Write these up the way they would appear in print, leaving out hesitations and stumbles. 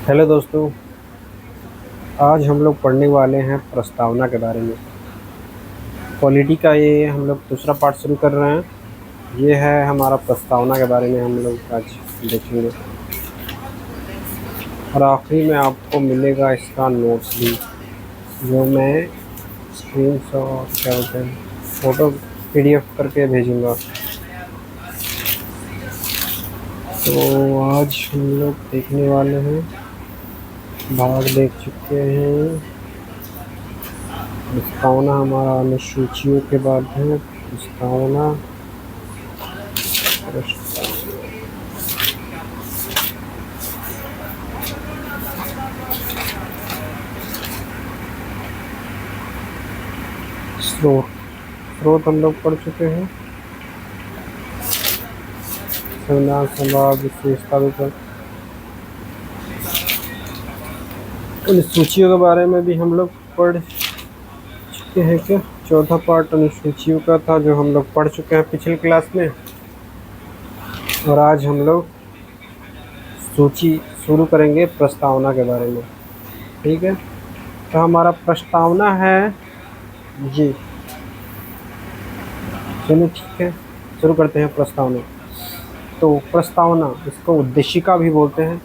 Hello दोस्तों। आज हम लोग पढ़ने वाले हैं प्रस्तावना के बारे में। पॉलिटी का ये हम लोग दूसरा पार्ट शुरू कर रहे हैं। ये है हमारा प्रस्तावना के बारे में हम लोग आज देखेंगे। और आखिरी में आपको मिलेगा इसका नोट्स भी, जो मैं स्क्रीन शॉट क्या बोलते हैं फ़ोटो पीडीएफ करके भेजूँगा। तो आज हम लोग देखने वाले हैं, भाग देख चुके हैं। प्रस्तावना हमारा अनुसूचियों के बाद है। प्रस्तावना स्रोत स्रोत हम लोग पढ़ चुके हैं। संविधान सभा विशेषता विकल्प, अनुसूचियों के बारे में भी हम लोग पढ़ चुके हैं। क्या चौथा पार्ट अनुसूचियों का था जो हम लोग पढ़ चुके हैं पिछले क्लास में। और आज हम लोग सूची शुरू करेंगे प्रस्तावना के बारे में। ठीक है, तो हमारा प्रस्तावना है जी। चलिए ठीक है, शुरू करते हैं प्रस्तावना। तो प्रस्तावना, इसको उद्देशिका भी बोलते हैं,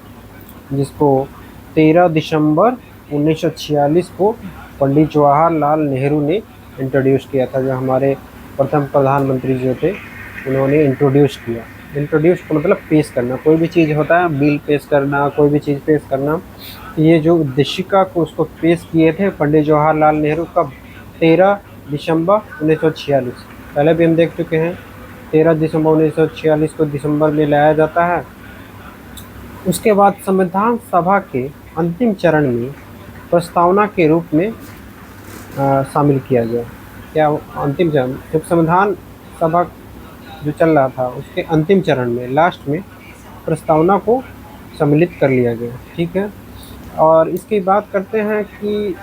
जिसको 13 दिसंबर 1946 को पंडित जवाहरलाल नेहरू ने इंट्रोड्यूस किया था। जो हमारे प्रथम प्रधानमंत्री जो थे, उन्होंने इंट्रोड्यूस किया। इंट्रोड्यूस का मतलब पेश करना। कोई भी चीज़ होता है, बिल पेश करना, कोई भी चीज़ पेश करना। ये जो उद्देशिका को उसको पेश किए थे पंडित जवाहरलाल नेहरू कब? 13 दिसंबर 1946। पहले भी हम देख चुके हैं, 13 दिसंबर 1946 को दिसंबर में लाया जाता है। उसके बाद संविधान सभा के अंतिम चरण में प्रस्तावना के रूप में शामिल किया गया। क्या अंतिम चरण? जब संविधान सभा जो चल रहा था उसके अंतिम चरण में, लास्ट में, प्रस्तावना को सम्मिलित कर लिया गया। ठीक है, और इसकी बात करते हैं कि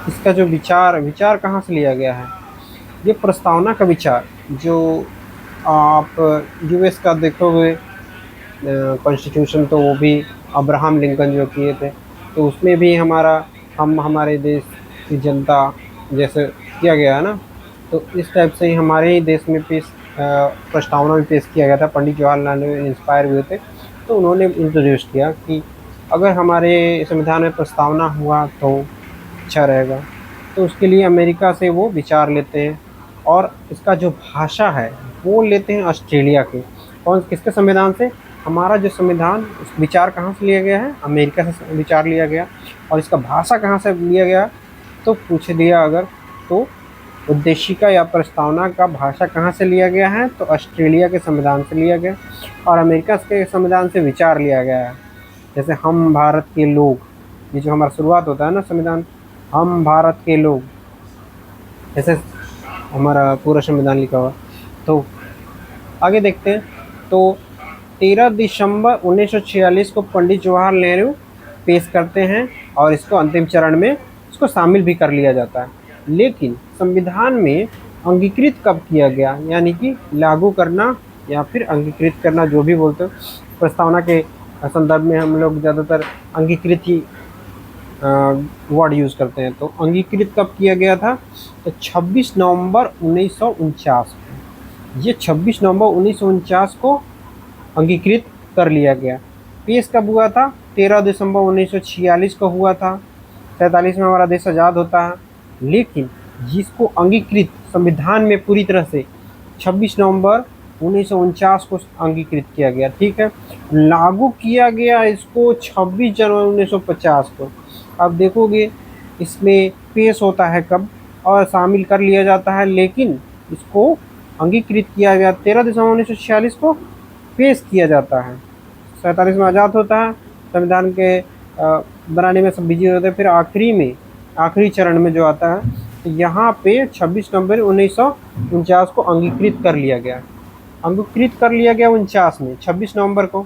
इसका जो विचार कहाँ से लिया गया है। ये प्रस्तावना का विचार, जो आप यूएस का देखोगे कॉन्स्टिट्यूशन, तो वो भी अब्राहम लिंकन जो किए थे, तो उसमें भी हमारे देश की जनता जैसे किया गया है ना, तो इस टाइप से ही हमारे ही देश में प्रस्तावना भी पेश किया गया था। पंडित जवाहरलाल नेहरू इंस्पायर हुए थे, तो उन्होंने इंट्रोड्यूस किया कि अगर हमारे संविधान में प्रस्तावना हुआ तो अच्छा रहेगा। तो उसके लिए अमेरिका से वो विचार लेते हैं, और इसका जो भाषा है वो लेते हैं ऑस्ट्रेलिया के। कौन किसके संविधान से? हमारा जो संविधान, उस विचार कहाँ से लिया गया है? अमेरिका से विचार लिया गया। और इसका भाषा कहाँ से लिया गया? तो पूछ दिया अगर, तो उद्देशिका या प्रस्तावना का भाषा कहाँ से लिया गया है? तो ऑस्ट्रेलिया के संविधान से लिया गया, और अमेरिका के संविधान से विचार लिया गया है। जैसे हम भारत के लोग, ये जो हमारा शुरुआत होता है ना संविधान, हम भारत के लोग, ऐसे हमारा पूरा संविधान लिखा हुआ। तो आगे देखते हैं। तो 13 दिसंबर 1946 को पंडित जवाहरलाल नेहरू पेश करते हैं, और इसको अंतिम चरण में इसको शामिल भी कर लिया जाता है। लेकिन संविधान में अंगीकृत कब किया गया, यानी कि लागू करना या फिर अंगीकृत करना, जो भी बोलते हो। प्रस्तावना के संदर्भ में हम लोग ज़्यादातर अंगीकृत ही वर्ड यूज़ करते हैं। तो अंगीकृत कब किया गया था? तो 26 नवंबर 1949 को। ये 26 नवंबर 1949 को अंगीकृत कर लिया गया। पेश कब हुआ था? 13 दिसंबर 1946 को हुआ था। 47 में हमारा देश आज़ाद होता है। लेकिन जिसको अंगीकृत संविधान में पूरी तरह से 26 नवंबर 1949 को अंगीकृत किया गया। ठीक है, लागू किया गया इसको 26 जनवरी 1950 को। अब देखोगे इसमें पेश होता है कब और शामिल कर लिया जाता है, लेकिन इसको अंगीकृत किया गया 13 दिसंबर 1946 को पेश किया जाता है। 47 में आज़ाद होता है, संविधान के बनाने में सब बिजी होते हैं। फिर आखिरी चरण में जो आता है, तो यहाँ पे 26 नवंबर 1949 को अंगीकृत कर लिया गया। अंगीकृत कर लिया गया 49 में, 26 नवंबर को।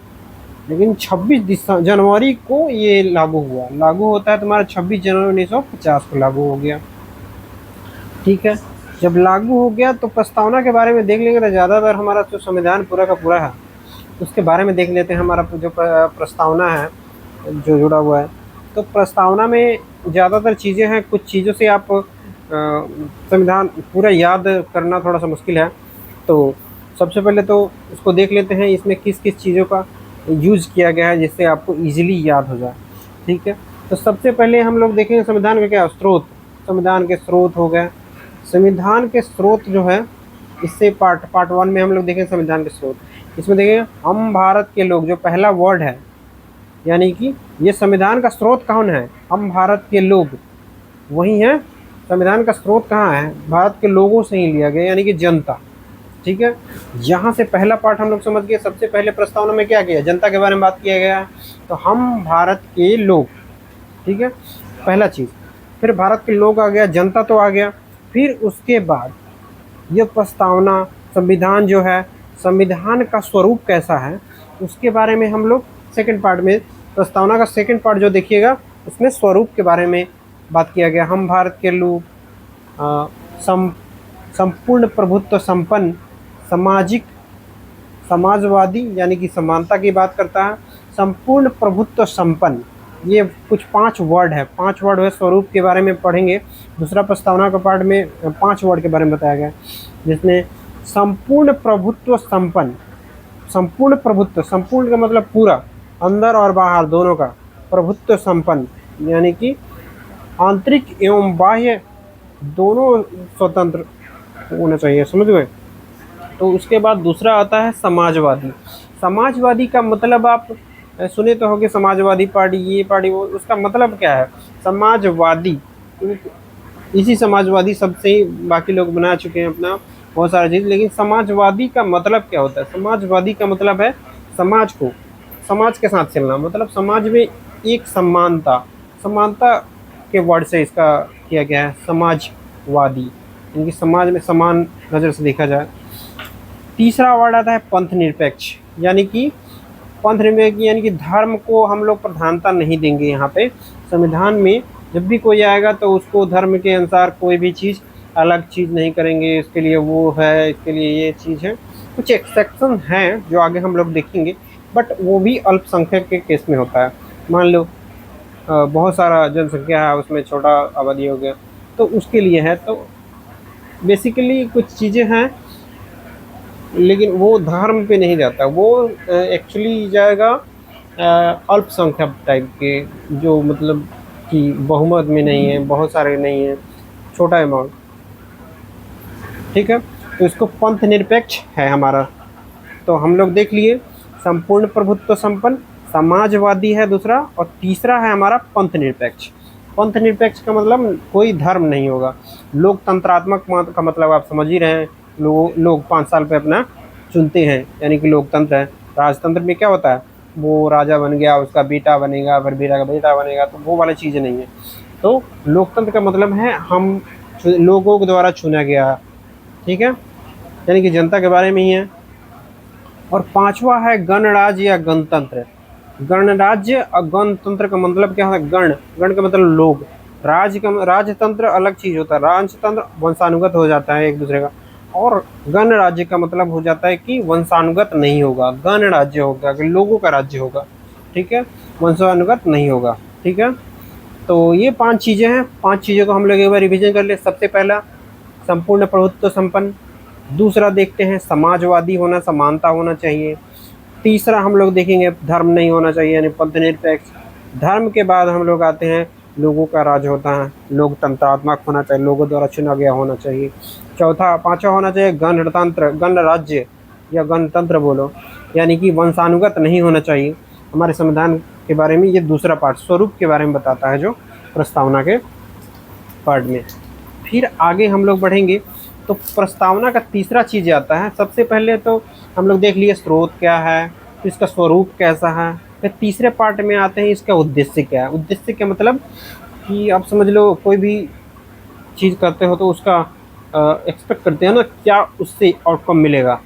लेकिन 26 जनवरी को ये लागू हुआ। लागू होता है तुम्हारा 26 जनवरी 1950 को लागू हो गया। ठीक है, जब लागू हो गया तो प्रस्तावना के बारे में देख लेंगे। तो ज़्यादातर हमारा जो संविधान पूरा का पूरा है उसके बारे में देख लेते हैं। हमारा जो प्रस्तावना है जो जुड़ा हुआ है। तो प्रस्तावना में ज़्यादातर चीज़ें हैं, कुछ चीज़ों से आप संविधान पूरा याद करना थोड़ा सा मुश्किल है। तो सबसे पहले तो इसको देख लेते हैं, इसमें किस किस चीज़ों का यूज़ किया गया है जिससे आपको ईजिली याद हो जाए। ठीक है, तो सबसे पहले हम लोग देखेंगे संविधान के क्या स्रोत। संविधान के स्रोत हो गए, संविधान के स्रोत जो है, इससे पार्ट वन में हम लोग देखेंगे संविधान के स्रोत। इसमें देखेंगे हम भारत के लोग, जो पहला वर्ड है, यानी कि ये संविधान का स्रोत कौन है, हम भारत के लोग, वही है। संविधान का स्रोत कहाँ है, भारत के लोगों से ही लिया गया, यानी कि जनता। ठीक है, यहाँ से पहला पार्ट हम लोग समझ गए। सबसे पहले प्रस्तावना में क्या किया, जनता के बारे में बात किया गया है, तो हम भारत के लोग। ठीक है, पहला चीज़। फिर भारत के लोग आ गया, जनता तो आ गया। फिर उसके बाद ये प्रस्तावना, संविधान जो है, संविधान का स्वरूप कैसा है, उसके बारे में हम लोग सेकंड पार्ट में, प्रस्तावना का सेकंड पार्ट जो देखिएगा, उसमें स्वरूप के बारे में बात किया गया। हम भारत के लोग संपूर्ण प्रभुत्व संपन्न, सामाजिक, समाजवादी, यानी कि समानता की बात करता है, संपूर्ण प्रभुत्व संपन्न। ये कुछ 5 वर्ड है, 5 वर्ड है। स्वरूप के बारे में पढ़ेंगे दूसरा प्रस्तावना का पार्ट में, 5 वर्ड के बारे में बताया गया, जिसमें संपूर्ण प्रभुत्व संपन्न। संपूर्ण प्रभुत्व, संपूर्ण का मतलब पूरा, अंदर और बाहर दोनों का, प्रभुत्व संपन्न यानी कि आंतरिक एवं बाह्य दोनों स्वतंत्र होना चाहिए, समझ गए। तो उसके बाद दूसरा आता है समाजवादी। समाजवादी का मतलब आप सुने तो होंगे, समाजवादी पार्टी, ये पार्टी, वो, उसका मतलब क्या है समाजवादी। इसी समाजवादी शब्द से ही बाकी लोग बना चुके हैं अपना बहुत सारा चीज़, लेकिन समाजवादी का मतलब क्या होता है, समाजवादी का मतलब है समाज को, समाज के साथ चलना, मतलब समाज में एक समानता, समानता के वर्ड से इसका किया गया है समाजवादी, यानी समाज में समान नज़र से देखा जाए। तीसरा वर्ड आता है पंथ निरपेक्ष, यानी कि पंथ निरपेक्ष यानी कि धर्म को हम लोग प्रधानता नहीं देंगे। यहाँ पे संविधान में जब भी कोई आएगा तो उसको धर्म के अनुसार कोई भी चीज़ अलग चीज़ नहीं करेंगे, इसके लिए वो है, इसके लिए ये चीज़ है। कुछ एक्सेप्शन हैं जो आगे हम लोग देखेंगे, बट वो भी अल्पसंख्यक के केस में होता है। मान लो बहुत सारा जनसंख्या है, उसमें छोटा आबादी हो गया, तो उसके लिए है। तो बेसिकली कुछ चीज़ें हैं, लेकिन वो धर्म पे नहीं जाता, वो एक्चुअली जाएगा अल्पसंख्यक टाइप के, जो मतलब कि बहुमत में नहीं है, बहुत सारे नहीं है, छोटा अमाउंट। ठीक है, तो इसको पंथ निरपेक्ष है हमारा। तो हम लोग देख लिए संपूर्ण प्रभुत्व संपन्न, समाजवादी है दूसरा, और तीसरा है हमारा पंथ निरपेक्ष। पंथ निरपेक्ष का मतलब कोई धर्म नहीं होगा। लोकतंत्रात्मक का मतलब आप समझ ही रहे हैं, लोग 5 साल पे अपना चुनते हैं, यानी कि लोकतंत्र है। राजतंत्र में क्या होता है, वो राजा बन गया, उसका बेटा बनेगा, फिर बेटा का बेटा बनेगा, तो वो वाली चीज़ें नहीं है। तो लोकतंत्र का मतलब है हम लोगों के द्वारा चुना गया। ठीक है, यानी कि जनता के बारे में ही है। और पांचवा है गणराज्य या गणतंत्र। गणराज्य और गणतंत्र का मतलब क्या है, गण, गण का मतलब लोग, राजतंत्र अलग चीज़ होता है, राजतंत्र वंशानुगत हो जाता है एक दूसरे का, और गणराज्य का मतलब हो जाता है कि वंशानुगत नहीं होगा, गणराज्य होगा कि लोगों का राज्य होगा। ठीक है, वंशानुगत नहीं होगा। ठीक है, तो ये 5 चीज़ें हैं। 5 चीज़ों को हम लोग एक बार रिविजन कर ले। सबसे पहला संपूर्ण प्रभुत्व संपन्न, दूसरा देखते हैं समाजवादी होना, समानता होना चाहिए। तीसरा हम लोग देखेंगे धर्म नहीं होना चाहिए, यानी पंथ निरपेक्ष। धर्म के बाद हम लोग आते हैं लोगों का राज होता है, लोकतंत्रात्मक होना चाहिए, लोगों द्वारा चुना गया होना चाहिए। चौथा, पांचवा होना चाहिए गणतंत्र, गणराज्य या गणतंत्र बोलो, यानी कि वंशानुगत नहीं होना चाहिए। हमारे संविधान के बारे में ये दूसरा पार्ट स्वरूप के बारे में बताता है, जो प्रस्तावना के पार्ट में। फिर आगे हम लोग बढ़ेंगे तो प्रस्तावना का तीसरा चीज़ आता है। सबसे पहले तो हम लोग देख लिए स्रोत क्या है, तो इसका स्वरूप कैसा है। फिर तीसरे पार्ट में आते हैं इसका उद्देश्य क्या है। उद्देश्य क्या मतलब कि आप समझ लो कोई भी चीज़ करते हो तो उसका एक्सपेक्ट करते हैं ना, क्या उससे आउटकम मिलेगा।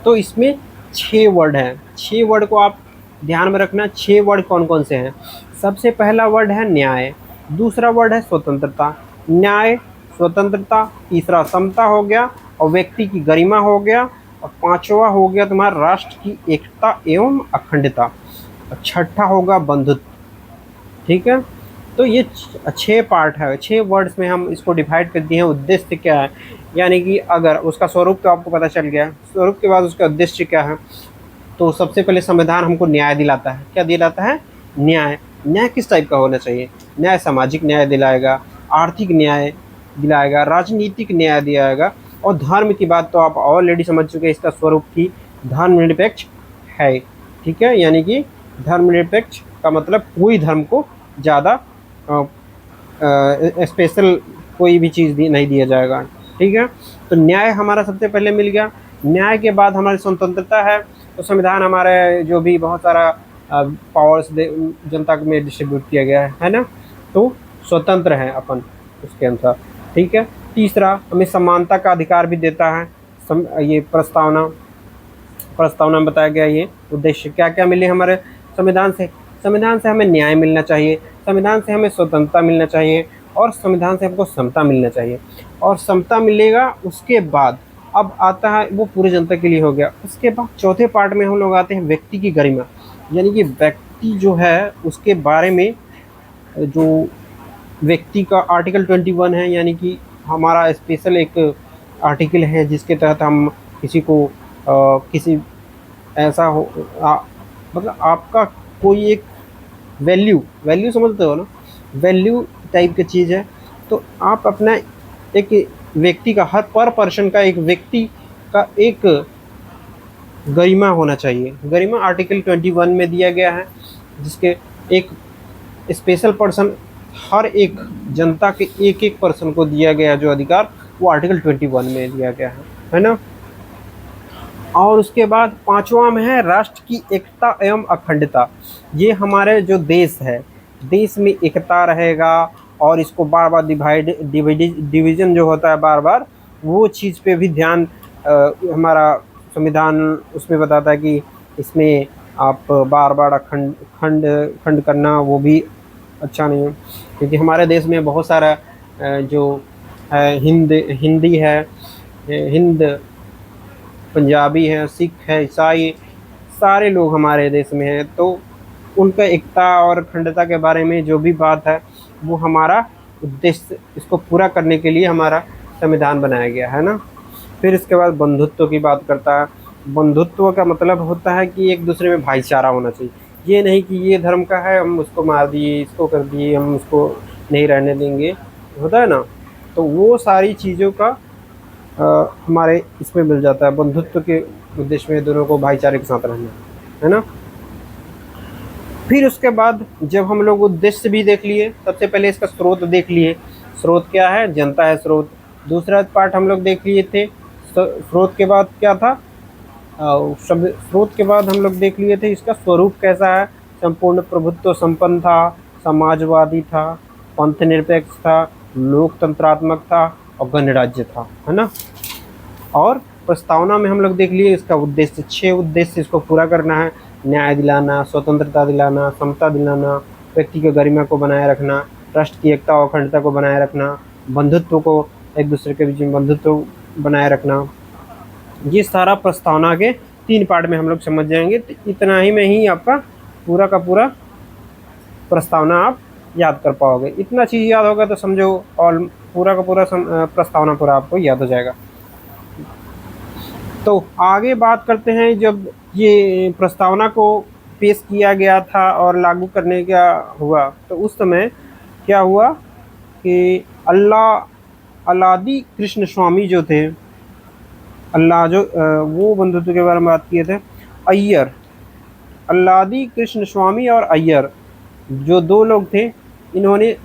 तो इसमें 6 वर्ड हैं, 6 वर्ड को आप ध्यान में रखना। 6 वर्ड कौन कौन से हैं। सबसे पहला वर्ड है न्याय, दूसरा वर्ड है स्वतंत्रता, न्याय, स्वतंत्रता, तीसरा समता हो गया, और व्यक्ति की गरिमा हो गया, और पांचवा हो गया तुम्हारा राष्ट्र की एकता एवं अखंडता। छठा होगा बंधुत्व। ठीक है, तो ये 6 पार्ट है, 6 वर्ड्स में हम इसको डिवाइड कर दिए हैं। उद्देश्य क्या है, यानी कि अगर उसका स्वरूप तो आपको पता चल गया, स्वरूप के बाद उसका उद्देश्य क्या है। तो सबसे पहले संविधान हमको न्याय दिलाता है। क्या दिलाता है? न्याय। न्याय किस टाइप का होना चाहिए? न्याय सामाजिक न्याय दिलाएगा, आर्थिक न्याय दिलाएगा, राजनीतिक न्याय दिलाएगा, और धर्म की बात तो आप ऑलरेडी समझ चुके हैं, इसका स्वरूप की धर्मनिरपेक्ष है। ठीक है, यानी कि धर्मनिरपेक्ष का मतलब कोई धर्म को ज़्यादा स्पेशल कोई भी चीज़ नहीं दिया जाएगा। ठीक है, तो न्याय हमारा सबसे पहले मिल गया। न्याय के बाद हमारी स्वतंत्रता है। तो संविधान हमारे जो भी बहुत सारा पावर्स जनता में डिस्ट्रीब्यूट किया गया है ना, तो स्वतंत्र है अपन उसके अनुसार। ठीक है, तीसरा हमें समानता का अधिकार भी देता है। ये प्रस्तावना में बताया गया ये उद्देश्य क्या क्या मिले हमारे संविधान से। संविधान से हमें न्याय मिलना चाहिए, संविधान से हमें स्वतंत्रता मिलना चाहिए, और संविधान से हमको समता मिलना चाहिए। और समता मिलेगा उसके बाद अब आता है, वो पूरी जनता के लिए हो गया। उसके बाद चौथे पार्ट में हम लोग आते हैं व्यक्ति की गरिमा, यानी कि व्यक्ति जो है उसके बारे में, जो व्यक्ति का आर्टिकल 21 है, यानी कि हमारा स्पेशल एक आर्टिकल है जिसके तहत हम किसी को किसी ऐसा हो मतलब आपका कोई एक वैल्यू समझते हो ना, वैल्यू टाइप की चीज़ है। तो आप अपना एक व्यक्ति का, हर पर पर्सन का, एक व्यक्ति का एक गरिमा होना चाहिए। गरिमा आर्टिकल 21 में दिया गया है, जिसके एक स्पेशल पर्सन, हर एक जनता के एक एक पर्सन को दिया गया जो अधिकार, वो आर्टिकल 21 में दिया गया है ना। और उसके बाद पांचवा में है राष्ट्र की एकता एवं अखंडता। ये हमारे जो देश है, देश में एकता रहेगा, और इसको बार बार डिवीजन जो होता है बार बार, वो चीज़ पे भी ध्यान हमारा संविधान उसमें बताता है कि इसमें आप बार बार खंड करना वो भी अच्छा नहीं है। क्योंकि हमारे देश में बहुत सारा जो है हिंदी है, हिंद, पंजाबी है, सिख है, ईसाई, सारे लोग हमारे देश में हैं। तो उनका एकता और अखंडता के बारे में जो भी बात है, वो हमारा उद्देश्य, इसको पूरा करने के लिए हमारा संविधान बनाया गया है ना। फिर इसके बाद बंधुत्व की बात करता है। बंधुत्व का मतलब होता है कि एक दूसरे में भाईचारा होना चाहिए। ये नहीं कि ये धर्म का है हम उसको मार दिए, इसको कर दिए, हम उसको नहीं रहने देंगे, होता है ना। तो वो सारी चीज़ों का हमारे इसमें मिल जाता है। बंधुत्व के उद्देश्य में दोनों को भाईचारे के साथ रहना है ना। फिर उसके बाद जब हम लोग उद्देश्य भी देख लिए, सबसे पहले इसका स्रोत देख लिए। स्रोत क्या है? जनता है स्रोत। दूसरा पार्ट हम लोग देख लिए थे। स्रोत के बाद क्या था? शब्द स्रोत के बाद हम लोग देख लिए थे इसका स्वरूप कैसा है। संपूर्ण प्रभुत्व संपन्न था, समाजवादी था, पंथ निरपेक्ष था, लोकतंत्रात्मक था, और गणराज्य था, है ना। और प्रस्तावना में हम लोग देख लिए इसका उद्देश्य, 6 उद्देश्य इसको पूरा करना है। न्याय दिलाना, स्वतंत्रता दिलाना, समता दिलाना, व्यक्ति की गरिमा को बनाए रखना, राष्ट्र की एकता और अखंडता को बनाए रखना, बंधुत्व को, एक दूसरे के बीच में बंधुत्व बनाए रखना। ये सारा प्रस्तावना के 3 पार्ट में हम लोग समझ जाएंगे। तो इतना ही में ही आपका पूरा का पूरा प्रस्तावना आप याद कर पाओगे। इतना चीज़ याद होगा तो समझो और पूरा का पूरा प्रस्तावना पूरा आपको याद हो जाएगा। तो आगे बात करते हैं, जब ये प्रस्तावना को पेश किया गया था और लागू करने का हुआ, तो उस समय क्या हुआ कि अल्लादी कृष्ण स्वामी जो थे, वो बंधुत्व के बारे में बात किए थे। अय्यर, अल्लादी कृष्ण स्वामी और अय्यर जो 2 लोग थे, इन्होंने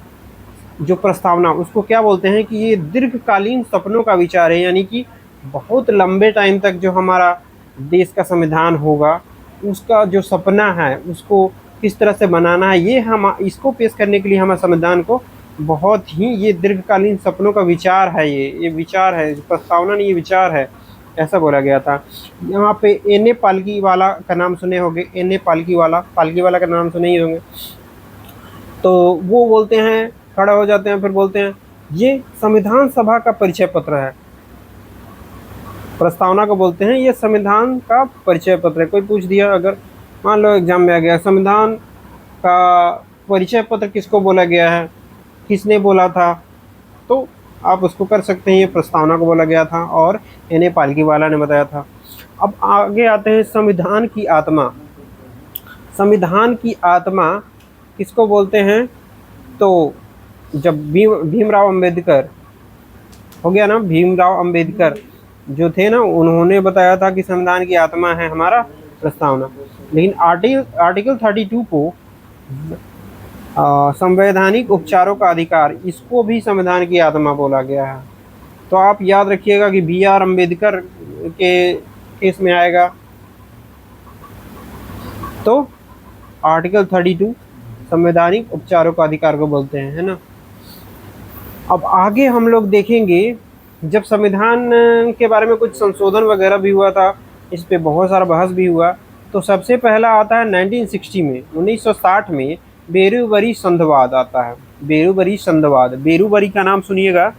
जो प्रस्तावना, उसको क्या बोलते हैं कि ये दीर्घकालीन सपनों का विचार है। यानी कि बहुत लंबे टाइम तक जो हमारा देश का संविधान होगा, उसका जो सपना है उसको किस तरह से बनाना है, ये हम इसको पेश करने के लिए हमारे संविधान को बहुत ही, ये दीर्घकालीन सपनों का विचार है। ये विचार है, प्रस्तावना नहीं, ये विचार है, ऐसा बोला गया था। यहाँ पे एन ए पालकीवाला का नाम सुने होंगे। एन ए पालकीवाला का नाम सुने ही होंगे। तो वो बोलते हैं, खड़ा हो जाते हैं, फिर बोलते हैं ये संविधान सभा का परिचय पत्र है। प्रस्तावना को बोलते हैं ये संविधान का परिचय पत्र है। कोई पूछ दिया अगर मान लो एग्जाम में आ गया, संविधान का परिचय पत्र किसको बोला गया है, किसने बोला था, तो आप उसको कर सकते हैं, ये प्रस्तावना को बोला गया था और इन्हें पालकीवाला ने बताया था। अब आगे आते हैं संविधान की आत्मा। संविधान की आत्मा किसको बोलते हैं, तो जब भीमराव अंबेडकर हो गया ना, भीमराव अंबेडकर जो थे ना, उन्होंने बताया था कि संविधान की आत्मा है हमारा प्रस्तावना। लेकिन आर्टिकल 32 को संवैधानिक उपचारों का अधिकार, इसको भी संविधान की आत्मा बोला गया है। तो आप याद रखिएगा कि बी आर अम्बेडकर के केस में आएगा, तो आर्टिकल 32 संवैधानिक उपचारों का अधिकार को बोलते हैं, है ना। अब आगे हम लोग देखेंगे, जब संविधान के बारे में कुछ संशोधन वगैरह भी हुआ था, इस पे बहुत सारा बहस भी हुआ। तो सबसे पहला आता है 1960 में, 1960 में बेरूबरी संधवाद आता है। बेरूबरी संधवाद, बेरूबरी का नाम सुनिएगा।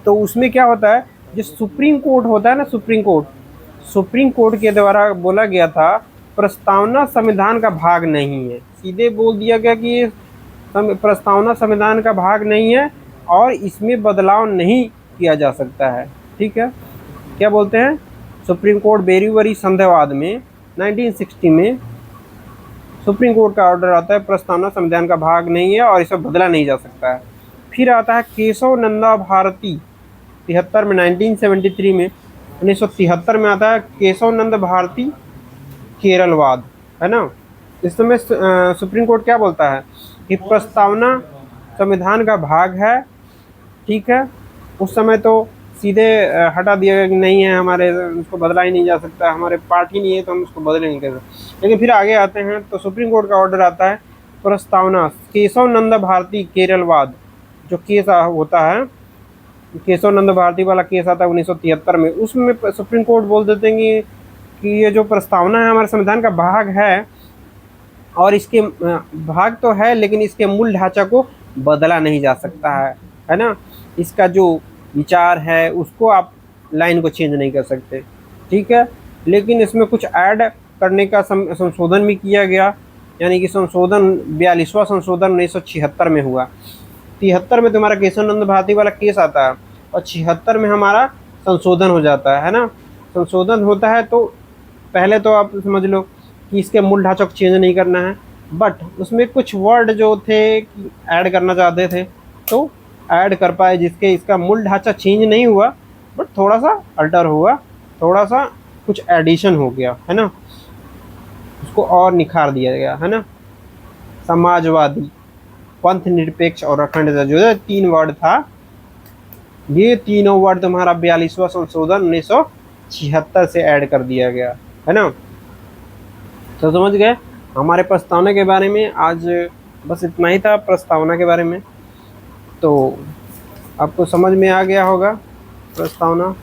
तो उसमें क्या होता है, जो सुप्रीम कोर्ट होता है ना, सुप्रीम कोर्ट के द्वारा बोला गया था प्रस्तावना संविधान का भाग नहीं है। सीधे बोल दिया गया कि प्रस्तावना संविधान का भाग नहीं है और इसमें बदलाव नहीं किया जा सकता है। ठीक है, क्या बोलते हैं, सुप्रीम कोर्ट बेरूबरी संधवाद में 1960 में सुप्रीम कोर्ट का ऑर्डर आता है प्रस्तावना संविधान का भाग नहीं है और इसे बदला नहीं जा सकता है। फिर आता है केशव नंदा भारती 73 में, 1973 में, 1973 में आता है केशव नंद भारती केरलवाद, है ना। इस समय सुप्रीम कोर्ट क्या बोलता है कि प्रस्तावना संविधान का भाग है। ठीक है, उस समय तो सीधे हटा दिया गया कि नहीं है, हमारे उसको बदला ही नहीं जा सकता, हमारे पार्ट ही नहीं है तो हम उसको बदले नहीं कर सकते। लेकिन फिर आगे आते हैं तो सुप्रीम कोर्ट का ऑर्डर आता है प्रस्तावना केशव नंद भारती केरलवाद, जो केस होता है, केशव नंद भारती वाला केस आता है 1973 में। उसमें सुप्रीम कोर्ट बोल देते हैं कि ये जो प्रस्तावना है हमारे संविधान का भाग है और इसके भाग तो है लेकिन इसके मूल ढांचा को बदला नहीं जा सकता है ना। इसका जो विचार है उसको आप लाइन को चेंज नहीं कर सकते। ठीक है, लेकिन इसमें कुछ ऐड करने का संशोधन भी किया गया, यानी कि संशोधन 42वां संशोधन 1976 में हुआ। 73 में तुम्हारा केशवानंद भारती वाला केस आता है और 76 में हमारा संशोधन हो जाता है ना। संशोधन होता है तो पहले तो आप समझ लो कि इसके मूल ढांचा को चेंज नहीं करना है, बट उसमें कुछ वर्ड जो थे ऐड करना चाहते थे तो ऐड कर पाए, जिसके इसका मूल ढांचा चेंज नहीं हुआ बट थोड़ा सा अल्टर हुआ, थोड़ा सा कुछ एडिशन हो गया, है ना, उसको और निखार दिया गया, है ना। समाजवादी, पंथ निरपेक्ष और अखंड, जो 3 वर्ड था, ये तीनों वर्ड तुम्हारा 42वां संशोधन 1976 से ऐड कर दिया गया, है ना। तो समझ गए हमारे प्रस्तावना के बारे में। आज बस इतना ही था प्रस्तावना के बारे में, तो आपको समझ में आ गया होगा प्रस्तावना।